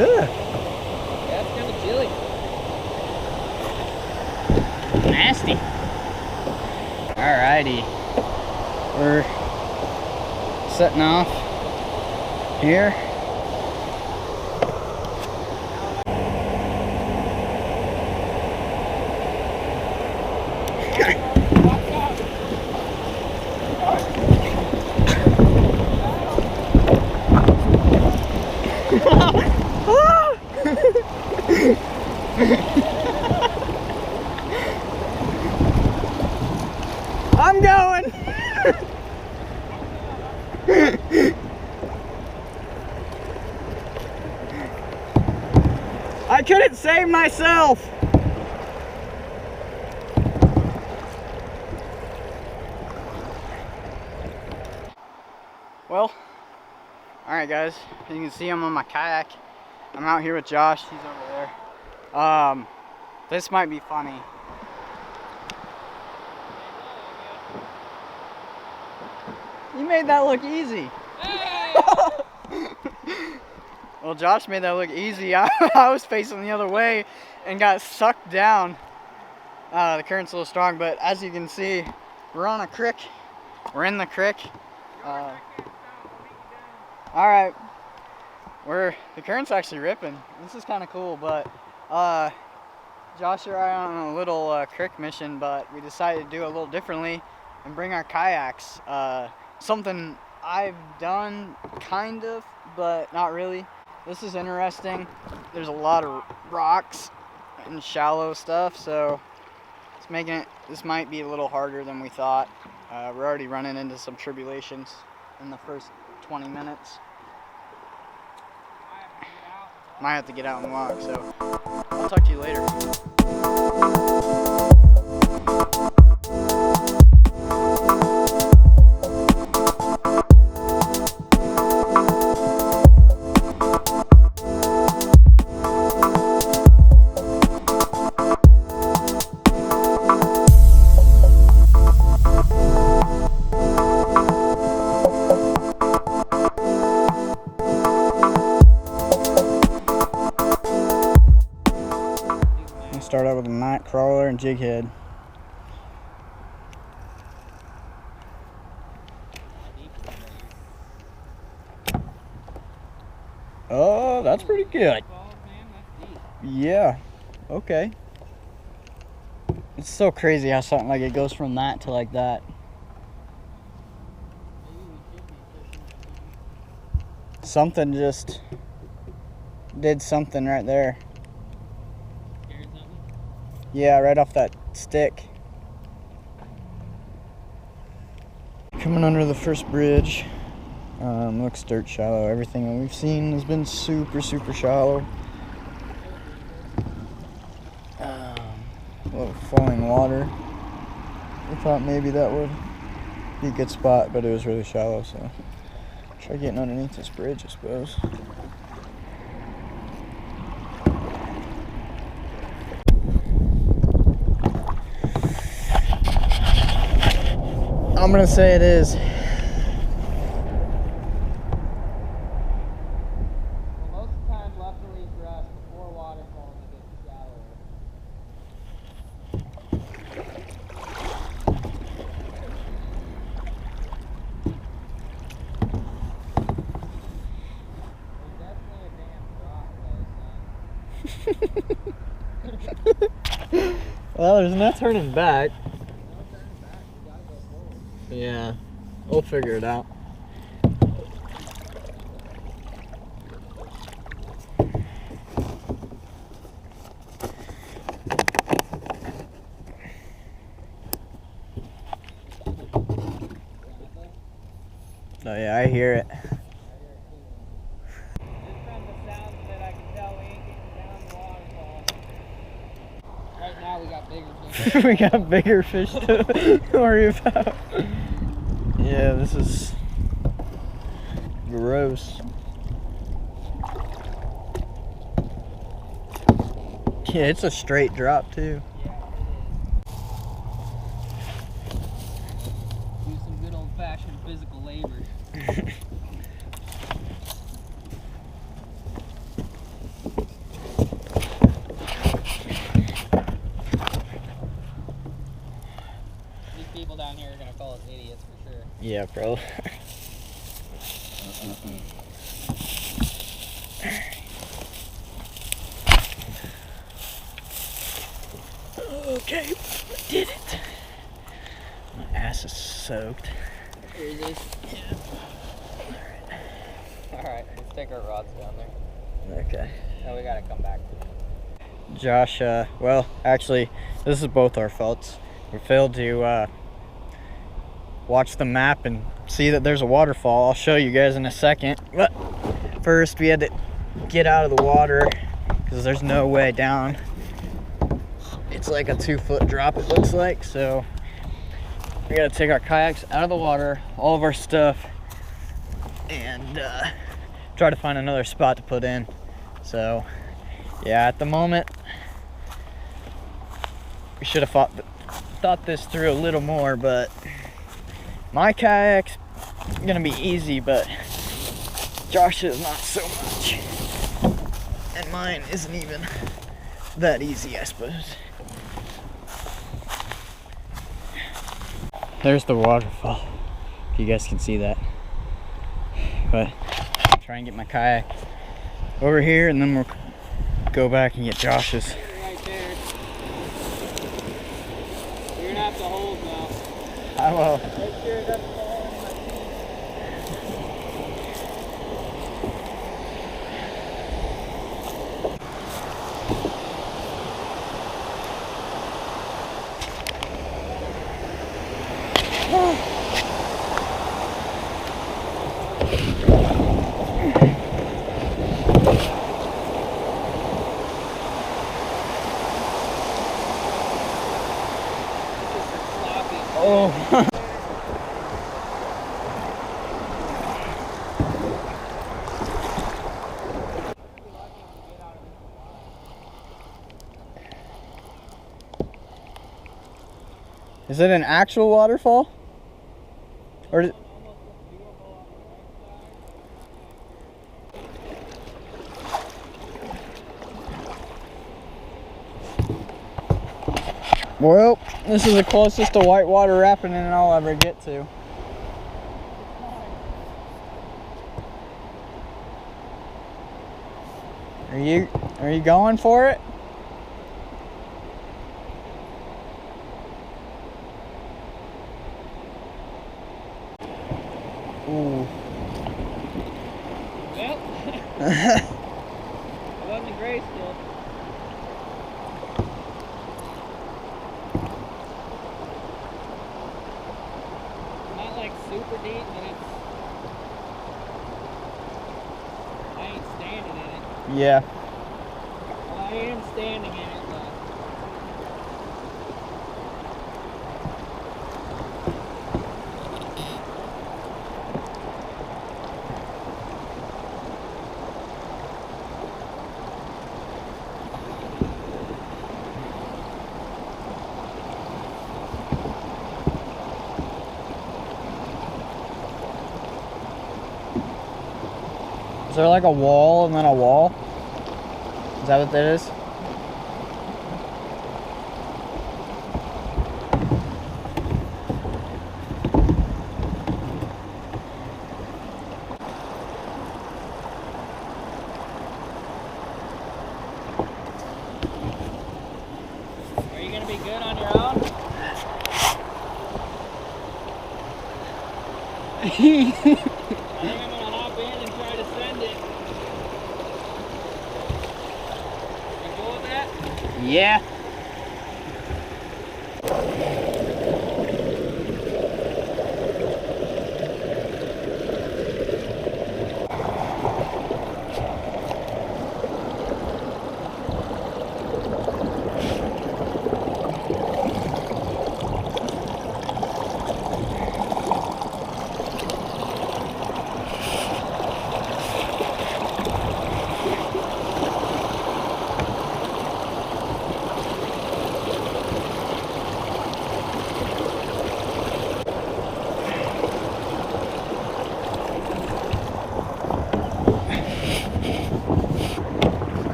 Ugh. Yeah, it's kind of chilly. Nasty. Alrighty. We're setting off here. I'm going. I couldn't save myself. Well, all right, guys. You can see I'm on my kayak. I'm out here with Josh. He's over there. This might be funny. You made that look easy. Hey! Well, Josh made that look easy. I was facing the other way and got sucked down. The current's a little strong, but as you can see, we're on a creek. We're in the creek. All right. The current's actually ripping. This is kind of cool, but Josh and I are on a little creek mission, but we decided to do it a little differently and bring our kayaks. Something I've done kind of, but not really. This is interesting. There's a lot of rocks and shallow stuff, so it's making it, this might be a little harder than we thought. We're already running into some tribulations in the first 20 minutes. Might have to get out and walk, so I'll talk to you later. Start out with a night crawler and jig head. Oh, that's pretty good. Yeah. Okay. It's so crazy how something like it goes from that to like that. Something just did something right there. Yeah, right off that stick. Coming under the first bridge. Looks dirt shallow. Everything that we've seen has been super shallow. A little flowing water. We thought maybe that would be a good spot, but it was really shallow, so try getting underneath this bridge, I suppose. I'm gonna say it is. Well, most of the time, luckily for us, before Waterfalls, it gets shallower. Well, there's no turning back. Yeah, we'll figure it out. Oh yeah, I hear it. Just from the sounds of it, I can tell we ain't getting down the waterfall. Right now, we got bigger fish. We got bigger fish to worry about. Yeah, this is gross. Yeah, it's a straight drop too. Yeah, it is. Do some good old-fashioned physical labor. those idiots for sure. Yeah, bro. Okay, did it. My ass is soaked. Here it is. Yeah. Alright, let's take our rods down there. Okay. No, we gotta come back. Josh, well, actually, this is both our faults. We failed to watch the map and see that there's a waterfall. I'll show you guys in a second. But first, we had to get out of the water because there's no way down. It's like a 2-foot drop, it looks like. So we gotta take our kayaks out of the water, all of our stuff, and try to find another spot to put in. So yeah, at the moment, we should have thought this through a little more, but my kayak's gonna be easy, but Josh's not so much. And mine isn't even that easy, I suppose. There's the waterfall, if you guys can see that. But I'll try and get my kayak over here, and then we'll go back and get Josh's. Right there. You're gonna have to hold now. I will. Make sure it doesn't fall on my feet. Oh. Is it an actual waterfall? Or is it... Well, this is the closest to whitewater rafting I'll ever get to. Are you going for it? Ooh. Well, it wasn't a gray still. Not like super deep, but it's... I ain't standing in it. Yeah. Well, I am standing in it, but... Is there like a wall and then a wall? Is that what that is? Are you gonna be good on your own? I think I'm gonna hop in and try to send it. You cool with that? Yeah.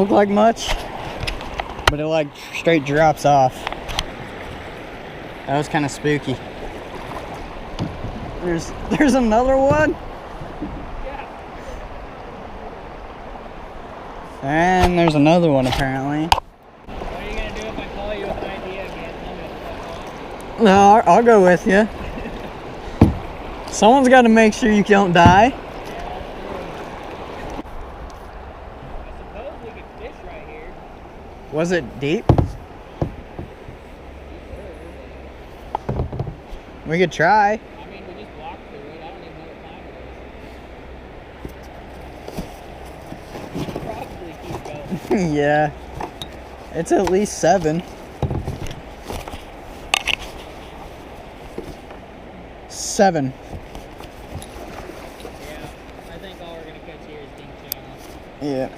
look like much, but it like straight drops off. That was kind of spooky. There's another one. And there's another one apparently. What are you gonna do if I call you with an idea again? No, I'll go with you. Someone's got to make sure you don't die. Yeah, I suppose we could fish right here. Was it deep? We could try. I mean, we just walked through it. I don't even know what time it is. Probably keep going. Yeah. It's at least 7. 7. Yeah, I think all we're gonna catch here is dink channel. Yeah.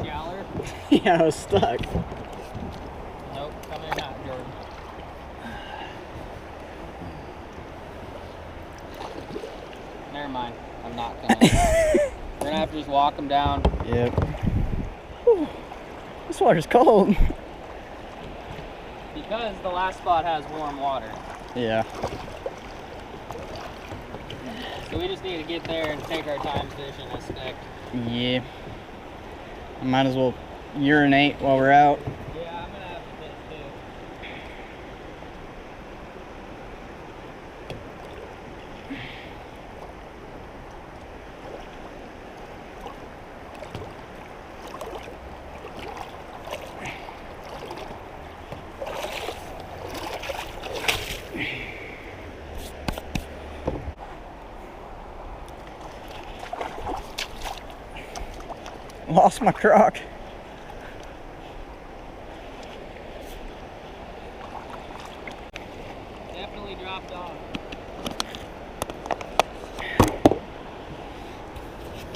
Shallower? Yeah, I was stuck. Nope, come in hot, Jordan. Never mind, I'm not coming. We're gonna have to just walk them down. Yep. Whew. This water's cold. Because the last spot has warm water. Yeah. So we just need to get there and take our time fishing a stick. Yeah. I might as well urinate while we're out. Yeah, I'm gonna have to fish too. Lost my crock. Definitely dropped off.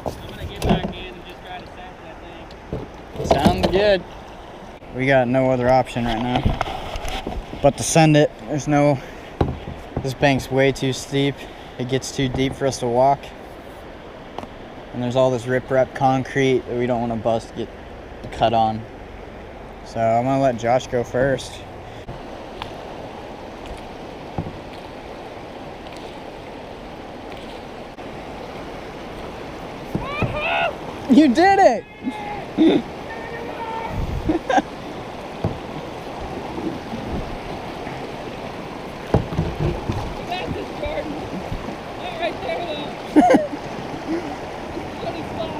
I'm gonna get back in and just try to set that thing. Sounds good. We got no other option right now but to send it. This bank's way too steep. It gets too deep for us to walk. And there's all this riprap concrete that we don't want to bust get cut on. So I'm gonna let Josh go first. You did it! That's this Jordan. Not right there though. Funny spot.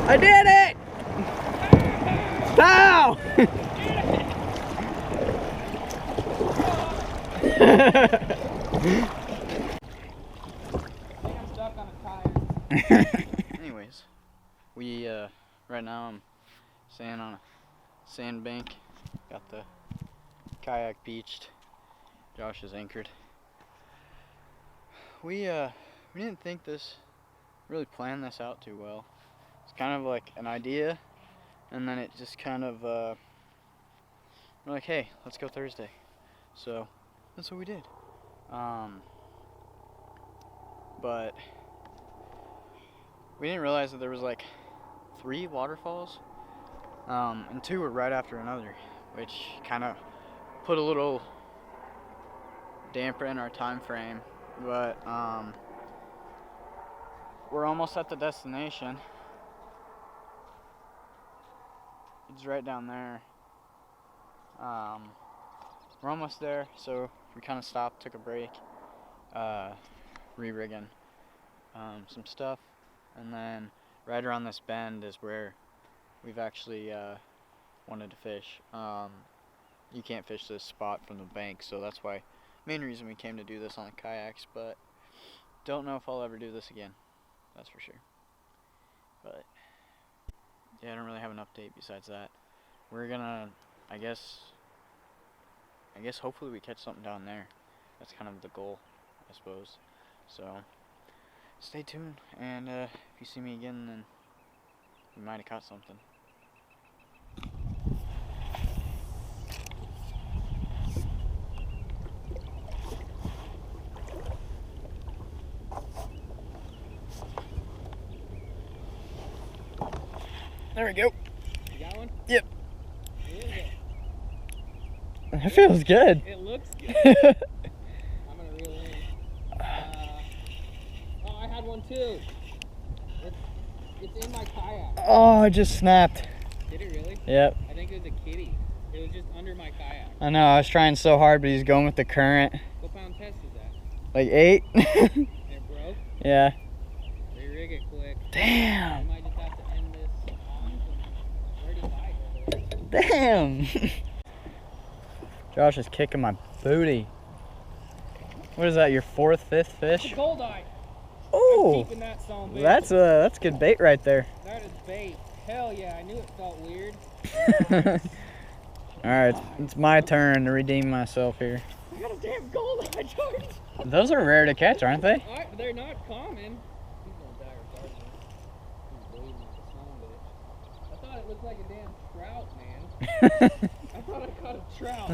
I did it! Ow! I'm stuck on a tire. Anyways, we right now I'm standing on a sandbank. Got the kayak beached. Josh is anchored. We didn't think really plan this out too well. It's kind of like an idea, and then it just kind of we're like, hey, let's go Thursday. So that's what we did. But we didn't realize that there was like 3 waterfalls, and 2 were right after another, which kind of put a little damper in our time frame. But we're almost at the destination. It's right down there. We're almost there, so we kind of stopped, took a break, re-rigging some stuff, and then right around this bend is where we've actually wanted to fish. You can't fish this spot from the bank, so that's why, main reason we came to do this on the kayaks, but don't know if I'll ever do this again, that's for sure. But yeah, I don't really have an update besides that. We're gonna, I guess hopefully we catch something down there. That's kind of the goal, I suppose. So stay tuned, and if you see me again, then we might have caught something. There we go. You got one? Yep. Who is it? It feels good. It looks good. I'm gonna reel in. Oh, I had one too. It's in my kayak. Oh, it just snapped. Did it really? Yep. I think it was a kitty. It was just under my kayak. I know, I was trying so hard, but he's going with the current. What pound test is that? Like 8? And it broke? Yeah. Re-rig it quick. I Damn. might just have to end this on some 35. Damn. Josh is kicking my booty. What is that, your 4th, 5th fish? Goldeye. Oh, Keeping that son of a bitch. that's good bait right there. That is bait. Hell yeah, I knew it felt weird. Alright, it's my turn to redeem myself here. I got a damn goldeye, George. Those are rare to catch, aren't they? They're not common. He's gonna die regardless. He's bleeding like a son of a bitch. I thought it looked like a damn trout, man. I thought I caught a trout.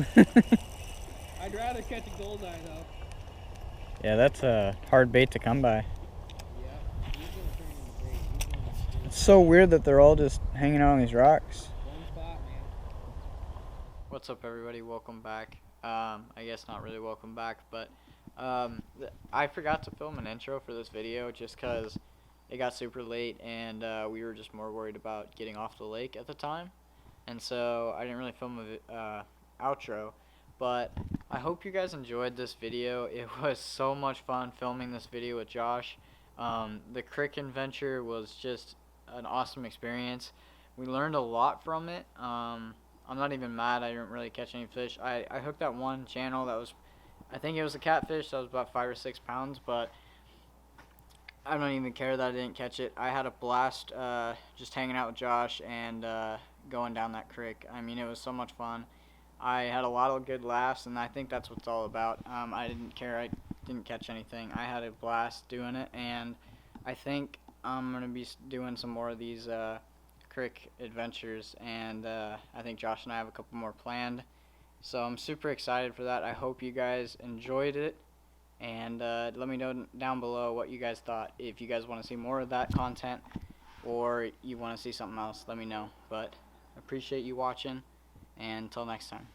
I'd rather catch a goldeye though. Yeah, that's a hard bait to come by. Yeah, he's gonna turn into bait. He's gonna It's so weird that they're all just hanging out on these rocks. one spot, man. What's up, everybody? Welcome back. I guess not really welcome back, but I forgot to film an intro for this video just because it got super late and we were just more worried about getting off the lake at the time, and so I didn't really film a outro. But I hope you guys enjoyed this video. It was so much fun filming this video with Josh. The crick adventure was just an awesome experience. We learned a lot from it. I'm not even mad I didn't really catch any fish. I hooked that one channel that was, I think it was a catfish that was about 5 or 6 pounds, but I don't even care that I didn't catch it. I had a blast just hanging out with Josh and going down that creek. I mean, it was so much fun. I had a lot of good laughs, and I think that's what it's all about. I didn't care I didn't catch anything. I had a blast doing it, and I think I'm going to be doing some more of these creek adventures, and I think Josh and I have a couple more planned. So I'm super excited for that. I hope you guys enjoyed it, and let me know down below what you guys thought. If you guys want to see more of that content or you want to see something else, let me know. But I appreciate you watching, and until next time.